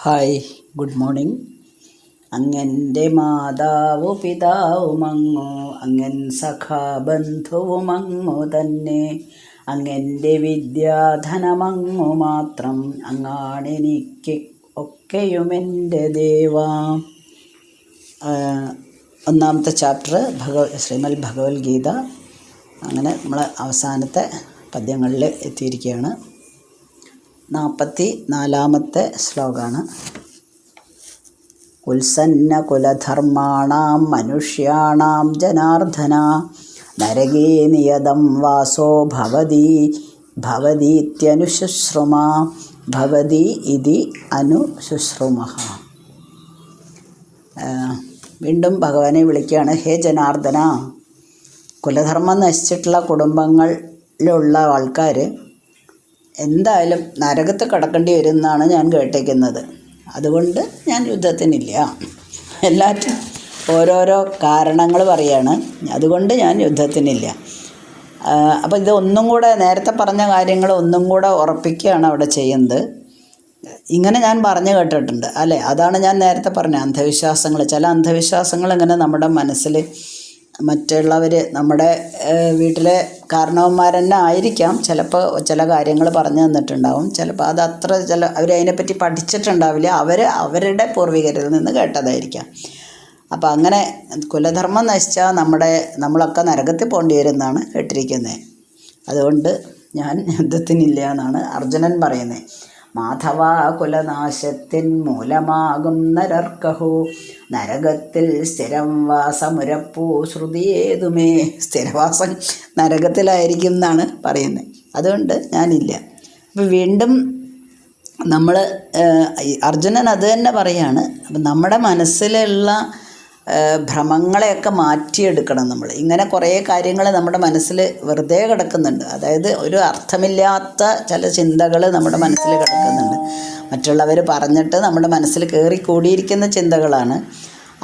Hi, good morning. അങ്ങൻ്റെ മാതാവു പിതാവുമങ്ങു, അങ്ങൻ സഖാബന്ധുവുമങ്ങു തന്നെ. അങ്ങൻ്റെ വിദ്യാധനമങ്ങു മാത്രം, അങ്ങാണെനിക്ക് ഒക്കെയുമെൻ്റെ ദേവാ. ഒന്നാമത്തെ ചാപ്റ്റർ ശ്രീമദ് ഭഗവത്ഗീത. അങ്ങനെ നമ്മൾ അവസാനത്തെ പദ്യങ്ങളിൽ എത്തിയിരിക്കുകയാണ്. 44-ാമത്തെ ശ്ലോകമാണ്. ഉത്സന്ന കുലധർമാണാം മനുഷ്യാണാം ജനാർദ്ദന, നരകേ നിയതം വാസോ ഭവതീത്യനുശുശ്രുമ. ഭവതി ഇതി അനുശുശ്രുമഃ. വീണ്ടും ഭഗവാനെ വിളിക്കുകയാണ്. ഹേ ജനാർദ്ദന, കുലധർമ്മം നശിച്ചിട്ടുള്ള കുടുംബങ്ങളിലുള്ള ആൾക്കാർ എന്തായാലും നരകത്ത് കടക്കേണ്ടി വരും എന്നാണ് ഞാൻ കേട്ടേക്കുന്നത്. അതുകൊണ്ട് ഞാൻ യുദ്ധത്തിനില്ല. എല്ലാറ്റും ഓരോരോ കാരണങ്ങൾ പറയാണ്. അതുകൊണ്ട് ഞാൻ യുദ്ധത്തിനില്ല. അപ്പോൾ ഇത് ഒന്നും കൂടെ നേരത്തെ പറഞ്ഞ കാര്യങ്ങൾ ഒന്നും കൂടെ ഉറപ്പിക്കുകയാണ് അവിടെ ചെയ്യുന്നത്. ഇങ്ങനെ ഞാൻ പറഞ്ഞു കേട്ടിട്ടുണ്ട് അല്ലേ. അതാണ് ഞാൻ നേരത്തെ പറഞ്ഞ അന്ധവിശ്വാസങ്ങൾ. ചില അന്ധവിശ്വാസങ്ങൾ ഇങ്ങനെ നമ്മുടെ മനസ്സിൽ മറ്റുള്ളവർ നമ്മുടെ വീട്ടിലെ കാരണവന്മാർ തന്നെ ആയിരിക്കാം ചിലപ്പോൾ ചില കാര്യങ്ങൾ പറഞ്ഞു തന്നിട്ടുണ്ടാവും. ചിലപ്പോൾ അതത്ര അവരതിനെപ്പറ്റി പഠിച്ചിട്ടുണ്ടാവില്ല. അവരുടെ പൂർവികരിൽ നിന്ന് കേട്ടതായിരിക്കാം. അപ്പോൾ അങ്ങനെ കുലധർമ്മം നശിച്ചാൽ നമ്മളൊക്കെ നരകത്തിൽ പോകേണ്ടി വരുമെന്നാണ് കേട്ടിരിക്കുന്നത്. അതുകൊണ്ട് ഞാൻ യുദ്ധത്തിനില്ല എന്നാണ് അർജുനൻ പറയുന്നത്. മാധവ കുലനാശത്തിൻ മൂലമാകും നരർക്കഹോ, നരകത്തിൽ സ്ഥിരം വാസമുരപ്പൂ ശ്രുതിയേതുമേ. സ്ഥിരവാസം നരകത്തിലായിരിക്കും എന്നാണ് പറയുന്നത്. അതുകൊണ്ട് ഞാനില്ല. അപ്പം വീണ്ടും നമ്മൾ അർജുനൻ അത് തന്നെ പറയാണ്. അപ്പം നമ്മുടെ മനസ്സിലുള്ള ഭ്രമങ്ങളെയൊക്കെ മാറ്റിയെടുക്കണം നമ്മൾ. ഇങ്ങനെ കുറേ കാര്യങ്ങൾ നമ്മുടെ മനസ്സിൽ വെറുതെ കിടക്കുന്നുണ്ട്. അതായത് ഒരു അർത്ഥമില്ലാത്ത ചില ചിന്തകൾ നമ്മുടെ മനസ്സിൽ കിടക്കുന്നുണ്ട്. മറ്റുള്ളവർ പറഞ്ഞിട്ട് നമ്മുടെ മനസ്സിൽ കയറിക്കൂടിയിരിക്കുന്ന ചിന്തകളാണ്.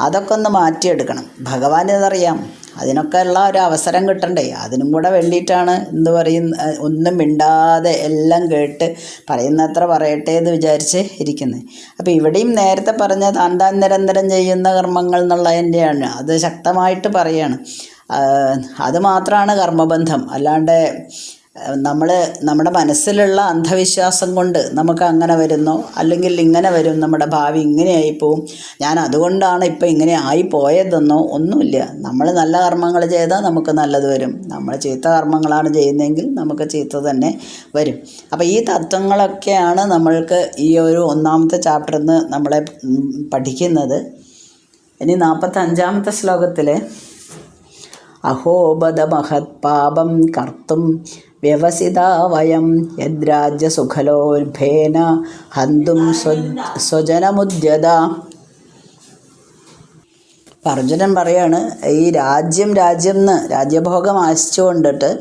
അതൊക്കെ ഒന്ന് മാറ്റിയെടുക്കണം. ഭഗവാൻ ഇതറിയാം. അതിനൊക്കെ ഉള്ള ഒരു അവസരം കിട്ടണ്ടേ. അതിനും കൂടെ വേണ്ടിയിട്ടാണ് ഒന്നും മിണ്ടാതെ എല്ലാം കേട്ട് പറയുന്നത്ര പറയട്ടെ എന്ന് വിചാരിച്ച് ഇരിക്കുന്നത്. അപ്പോൾ ഇവിടെയും നേരത്തെ പറഞ്ഞ താൻ നിരന്തരം ചെയ്യുന്ന കർമ്മങ്ങൾ എന്നുള്ളതിൻ്റെയാണ്. അത് ശക്തമായിട്ട് പറയാണ്. അത് മാത്രമാണ് കർമ്മബന്ധം. അല്ലാണ്ട് നമ്മുടെ മനസ്സിലുള്ള അന്ധവിശ്വാസം കൊണ്ട് നമുക്ക് അങ്ങനെ വരുന്നോ അല്ലെങ്കിൽ ഇങ്ങനെ വരും, നമ്മുടെ ഭാവി ഇങ്ങനെയായിപ്പോവും, ഞാൻ അതുകൊണ്ടാണ് ഇപ്പം ഇങ്ങനെ ആയിപ്പോയതെന്നോ ഒന്നുമില്ല. നമ്മൾ നല്ല കർമ്മങ്ങൾ ചെയ്താൽ നമുക്ക് നല്ലത് വരും. നമ്മൾ ചീത്ത കർമ്മങ്ങളാണ് ചെയ്യുന്നതെങ്കിൽ നമുക്ക് ചീത്ത തന്നെ വരും. അപ്പോൾ ഈ തത്വങ്ങളൊക്കെയാണ് നമ്മൾക്ക് ഈ ഒരു ഒന്നാമത്തെ ചാപ്റ്ററിൽ നിന്ന് നമ്മളെ പഠിക്കുന്നത്. ഇനി 45-ാമത്തെ ശ്ലോകത്തിൽ അഹോബദ മഹത് പാപം കർത്തും വ്യവസിതാ വയം യദ്രാജ്യസുഖലോൽഭേന ഹന്തും സ്വജനമുദ്യത. അർജുനൻ പറയാണ്, ഈ രാജ്യം എന്ന് രാജ്യഭോഗം ആശിച്ചുകൊണ്ടിട്ട്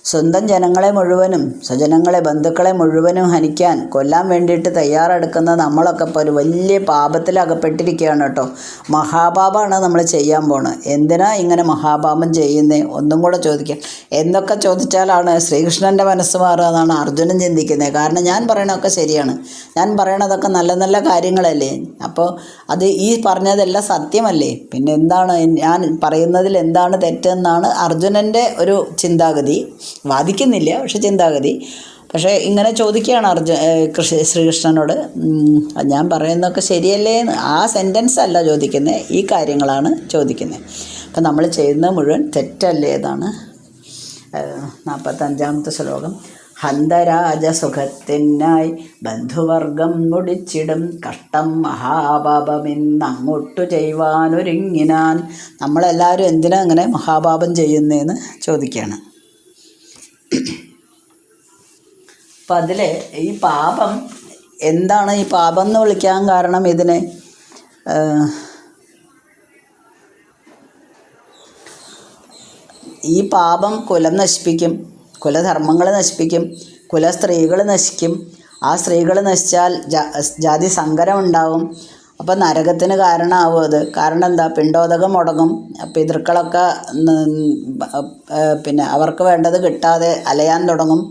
സ്വന്തം ജനങ്ങളെ മുഴുവനും സ്വജനങ്ങളെ ബന്ധുക്കളെ മുഴുവനും ഹനിക്കാൻ കൊല്ലാൻ വേണ്ടിയിട്ട് തയ്യാറെടുക്കുന്ന നമ്മളൊക്കെ ഇപ്പോൾ ഒരു വലിയ പാപത്തിലകപ്പെട്ടിരിക്കുകയാണ് കേട്ടോ. മഹാപാപമാണ് നമ്മൾ ചെയ്യാൻ പോണത്. എന്തിനാ ഇങ്ങനെ മഹാപാപം ചെയ്യുന്നേ? ഒന്നും കൂടെ ചോദിക്കാം. എന്തൊക്കെ ചോദിച്ചാലാണ് ശ്രീകൃഷ്ണൻ്റെ മനസ്സ് മാറുക എന്നാണ് അർജുനൻ ചിന്തിക്കുന്നത്. കാരണം ഞാൻ പറയണതൊക്കെ ശരിയാണ്. ഞാൻ പറയണതൊക്കെ നല്ല നല്ല കാര്യങ്ങളല്ലേ. അപ്പോൾ അത് ഈ പറഞ്ഞതെല്ലാം സത്യമല്ലേ. പിന്നെ എന്താണ് ഞാൻ പറയുന്നതിൽ എന്താണ് തെറ്റെന്നാണ് അർജുനൻ്റെ ഒരു ചിന്താഗതി. വാദിക്കുന്നില്ല, പക്ഷെ ചിന്താഗതി. പക്ഷേ ഇങ്ങനെ ചോദിക്കുകയാണ് ശ്രീകൃഷ്ണനോട്, ഞാൻ പറയുന്നതൊക്കെ ശരിയല്ലേ എന്ന്. ആ സെൻറ്റൻസ് അല്ല ചോദിക്കുന്നത്, ഈ കാര്യങ്ങളാണ് ചോദിക്കുന്നത്. അപ്പം നമ്മൾ ചെയ്യുന്നത് മുഴുവൻ തെറ്റല്ലേ എന്നാണ് 45-ാമത്തെ ശ്ലോകം. ഹന്തരാജസുഖത്തിനായി ബന്ധുവർഗം മുടിച്ചിടും കഷ്ടം മഹാപാപമെന്നങ്ങോട്ടു ചെയ്യുവാനൊരുങ്ങിനാൻ. നമ്മളെല്ലാവരും എന്തിനാ അങ്ങനെ മഹാപാപം ചെയ്യുന്നതെന്ന് ചോദിക്കുകയാണ്. അപ്പം അതിൽ ഈ പാപം എന്താണ്, ഈ പാപം എന്ന് വിളിക്കാൻ കാരണം ഇതിനെ ഈ പാപം കുലം നശിപ്പിക്കും, കുലധർമ്മങ്ങൾ നശിപ്പിക്കും, കുലസ്ത്രീകൾ നശിക്കും. ആ സ്ത്രീകൾ നശിച്ചാൽ ജാതി സങ്കരം ഉണ്ടാവും. അപ്പോൾ നരകത്തിന് കാരണമാവും അത്. കാരണം എന്താ? പിണ്ടോദകം മുടങ്ങും. പിതൃക്കളൊക്കെ പിന്നെ അവർക്ക് വേണ്ടത് കിട്ടാതെ അലയാൻ തുടങ്ങും.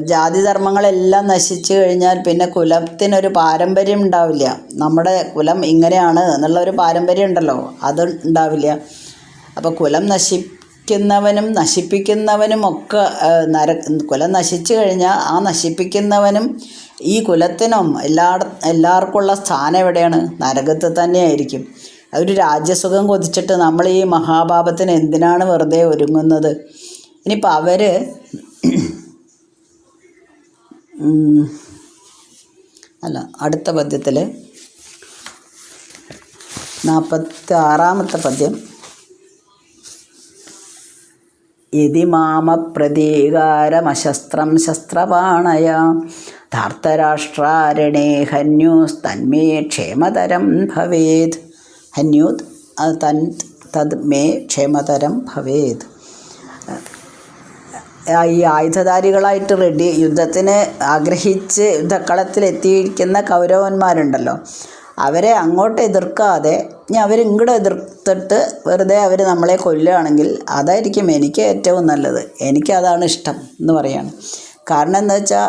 ജാതിധർമ്മങ്ങളെല്ലാം നശിച്ചു കഴിഞ്ഞാൽ പിന്നെ കുലത്തിനൊരു പാരമ്പര്യം ഉണ്ടാവില്ല. നമ്മുടെ കുലം ഇങ്ങനെയാണ് എന്നുള്ളൊരു പാരമ്പര്യം ഉണ്ടല്ലോ, അത് ഉണ്ടാവില്ല. അപ്പോൾ കുലം നശിക്കുന്നവനും നശിപ്പിക്കുന്നവനും ഒക്കെ കുലം നശിച്ചു കഴിഞ്ഞാൽ ആ നശിപ്പിക്കുന്നവനും ഈ കുലത്തിനും എല്ലാവർക്കുമുള്ള സ്ഥാനം എവിടെയാണ്? നരകത്ത് തന്നെയായിരിക്കും. ഒരു രാജ്യസുഖം കൊതിച്ചിട്ട് നമ്മൾ ഈ മഹാപാപത്തിന് എന്തിനാണ് വെറുതെ ഒരുങ്ങുന്നത്? ഇനിയിപ്പോൾ അവർ അടുത്ത പദ്യത്തിൽ 46-ാമത്തെ പദ്യം. യതി മാമ പ്രതീകാരമശസ്ത്രം ശസ്ത്രപാണയ ധാർത്തരാഷ്ട്രാരണേ ഹന്യൂസ്തന്മേ ക്ഷേമതരം ഭവേത്. ഹന്യൂത് തദ് മേ ക്ഷേമതരം ഭവേത്. ഈ ആയുധധാരികളായിട്ട് യുദ്ധത്തിന് ആഗ്രഹിച്ച് യുദ്ധക്കളത്തിലെത്തിയിരിക്കുന്ന കൗരവന്മാരുണ്ടല്ലോ, അവരെ അങ്ങോട്ട് എതിർക്കാതെ ഇനി അവരിങ്ങോട്ട് എതിർത്തിട്ട് വെറുതെ അവർ നമ്മളെ കൊല്ലുകയാണെങ്കിൽ അതായിരിക്കും എനിക്ക് ഏറ്റവും നല്ലത്. എനിക്കതാണ് ഇഷ്ടം എന്ന് പറയാണ്. കാരണം എന്താ വെച്ചാൽ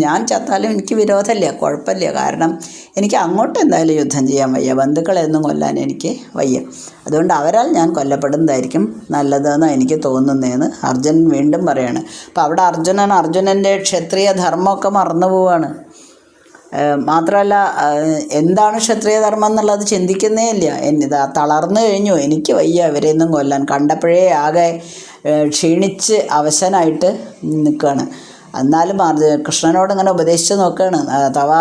ഞാൻ ചത്താലും എനിക്ക് വിരോധമില്ല, കുഴപ്പമില്ല. കാരണം എനിക്ക് അങ്ങോട്ട് എന്തായാലും യുദ്ധം ചെയ്യാൻ വയ്യ, ബന്ധുക്കളെയൊന്നും കൊല്ലാൻ എനിക്ക് വയ്യ. അതുകൊണ്ട് അവരാൽ ഞാൻ കൊല്ലപ്പെടുന്നതായിരിക്കും നല്ലതെന്ന് എനിക്ക് തോന്നുന്നതെന്ന് അർജുനൻ വീണ്ടും പറയാണ്. അപ്പം അവിടെ അർജുനൻ്റെ ക്ഷത്രിയ ധർമ്മമൊക്കെ മറന്നു പോവാണ്. മാത്രമല്ല, എന്താണ് ക്ഷത്രിയ ധർമ്മം എന്നുള്ളത് ചിന്തിക്കുന്നേ ഇല്ല. ഇതാ തളർന്നു കഴിഞ്ഞു, എനിക്ക് വയ്യ ഇവരെയൊന്നും കൊല്ലാൻ. കണ്ടപ്പോഴേ ആകെ ക്ഷീണിച്ച് അവശനായിട്ട് നിൽക്കുകയാണ്. എന്നാലും കൃഷ്ണനോട് ഇങ്ങനെ ഉപദേശിച്ച് നോക്കുകയാണ്, അഥവാ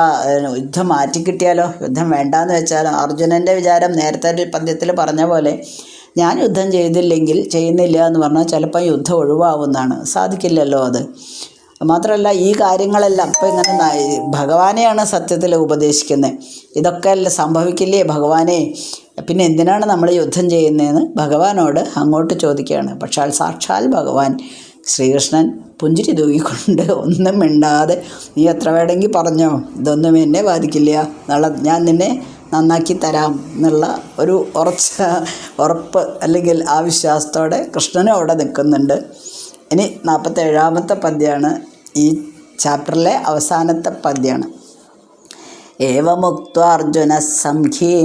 യുദ്ധം മാറ്റിക്കിട്ടിയാലോ, യുദ്ധം വേണ്ടാന്ന് വെച്ചാലോ. അർജുനൻ്റെ വിചാരം നേരത്തെ ഒരു പദ്യത്തിൽ പറഞ്ഞ പോലെ, ഞാൻ യുദ്ധം ചെയ്യുന്നില്ല എന്ന് പറഞ്ഞാൽ ചിലപ്പോൾ യുദ്ധം ഒഴിവാകുന്നതാണ്. സാധിക്കില്ലല്ലോ അത്. മാത്രമല്ല, ഈ കാര്യങ്ങളെല്ലാം ഇപ്പം ഇങ്ങനെ ഭഗവാനെയാണ് സത്യത്തിൽ ഉപദേശിക്കുന്നത്. ഇതൊക്കെ അല്ല സംഭവിക്കില്ലേ ഭഗവാനെ, പിന്നെ എന്തിനാണ് നമ്മൾ യുദ്ധം ചെയ്യുന്നതെന്ന് ഭഗവാനോട് അങ്ങോട്ട് ചോദിക്കുകയാണ്. പക്ഷേ സാക്ഷാൽ ഭഗവാൻ ശ്രീകൃഷ്ണൻ പുഞ്ചിരി തൂക്കിക്കൊണ്ട് ഒന്നും മിണ്ടാതെ, നീ എത്ര വേണമെങ്കിൽ പറഞ്ഞോ, ഇതൊന്നും എന്നെ ബാധിക്കില്ല, ഞാൻ നിന്നെ നന്നാക്കി തരാം എന്നുള്ള ഒരു ഉറപ്പ് അല്ലെങ്കിൽ ആ വിശ്വാസത്തോടെ കൃഷ്ണനും അവിടെ നിൽക്കുന്നുണ്ട്. ഇനി 47-ാമത്തെ പദ്യമാണ് ഈ ചാപ്റ്ററിലെ അവസാനത്തെ പദ്യമാണ്. ഏവമുക്ത്വാ അർജുന സംഖ്യേ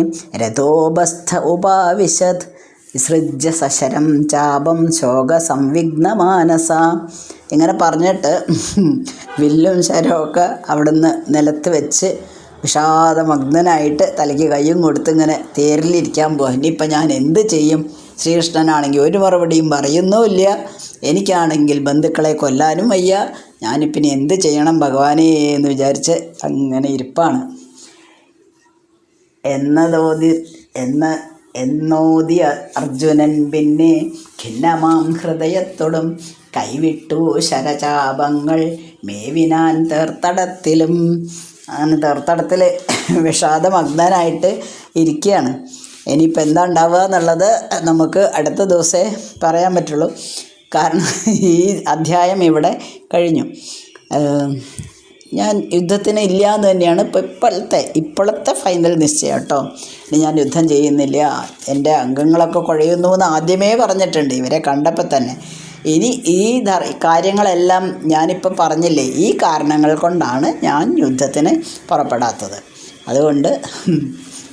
രഥോപസ്ഥ ഉപാവിശത് വിസൃജ്യ സശരം ചാപം ശോകസംവിഘ്നമാനസ. ഇങ്ങനെ പറഞ്ഞിട്ട് വില്ലും ശരമൊക്കെ അവിടുന്ന് നിലത്ത് വെച്ച് വിഷാദമഗ്നനായിട്ട് തലയ്ക്ക് കയ്യും കൊടുത്ത് ഇങ്ങനെ തേരിലിരിക്കാൻ പോവാ. ഇനിയിപ്പോൾ ഞാൻ എന്ത് ചെയ്യും? ശ്രീകൃഷ്ണനാണെങ്കിൽ ഒരു മറുപടിയും പറയുന്നുമില്ല, എനിക്കാണെങ്കിൽ ബന്ധുക്കളെ കൊല്ലാനും വയ്യ, ഞാനിപ്പിനി എന്ത് ചെയ്യണം ഭഗവാനേ എന്ന് വിചാരിച്ച് അങ്ങനെ ഇരിപ്പാണ്. എന്നോതി അർജുനൻ പിന്നെ ഖിന്നമാം ഹൃദയത്തോടും കൈവിട്ടു ശരചാപങ്ങൾ മേവിനാൻ തേർത്തടത്തിലും. അങ്ങനെ തേർത്തടത്തിൽ വിഷാദമഗ്നനായിട്ട് ഇരിക്കുകയാണ്. ഇനിയിപ്പോൾ എന്താ ഉണ്ടാവുക എന്നുള്ളത് നമുക്ക് അടുത്ത ദിവസമേ പറയാൻ പറ്റുള്ളൂ. കാരണം ഈ അധ്യായം ഇവിടെ കഴിഞ്ഞു. ഞാൻ യുദ്ധത്തിന് ഇല്ല എന്ന് തന്നെയാണ് ഇപ്പോഴത്തെ ഫൈനൽ നിശ്ചയം കേട്ടോ. ഇനി ഞാൻ യുദ്ധം ചെയ്യുന്നില്ല, എൻ്റെ അംഗങ്ങളൊക്കെ കുഴയുന്നു എന്ന് ആദ്യമേ പറഞ്ഞിട്ടുണ്ട് ഇവരെ കണ്ടപ്പോൾ തന്നെ. ഇനി ഈ കാര്യങ്ങളെല്ലാം ഞാനിപ്പോൾ പറഞ്ഞില്ലേ, ഈ കാരണങ്ങൾ കൊണ്ടാണ് ഞാൻ യുദ്ധത്തിന് പുറപ്പെടാത്തത്. അതുകൊണ്ട്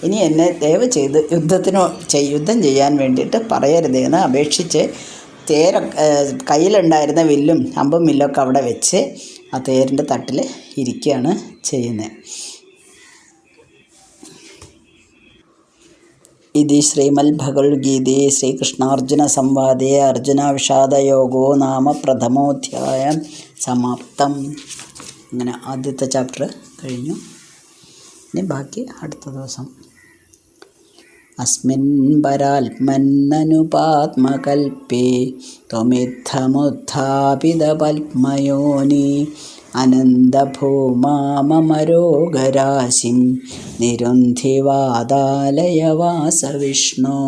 ഇനി എന്നെ ദയവ് ചെയ്ത് യുദ്ധം ചെയ്യാൻ വേണ്ടിയിട്ട് പറയരുതെന്ന് അപേക്ഷിച്ച് കയ്യിലുണ്ടായിരുന്ന വില്ലും അമ്പും വില്ലൊക്കെ അവിടെ വെച്ച് ആ തേരിൻ്റെ തട്ടിൽ ഇരിക്കുകയാണ് ചെയ്യുന്നത്. ഇതി ശ്രീമദ്ഭഗവത്ഗീതേ ശ്രീകൃഷ്ണാർജുന സംവാദേ അർജുനാവിഷാദയോഗോ നാമ പ്രഥമോധ്യായം സമാപ്തം. അങ്ങനെ ആദ്യത്തെ ചാപ്റ്റർ കഴിഞ്ഞു. ഇനി ബാക്കി അടുത്ത ദിവസം. അസ്മിൻ പരാത്മന്നനുപാത്മകൽപ്പേ ത്വമിത്തമുത്ഥാപിതപത്മയോനി അനന്തഭൂമാമരോഗരാശിം നിരുന്ധിവാദാലയ വാസവിഷ്ണു.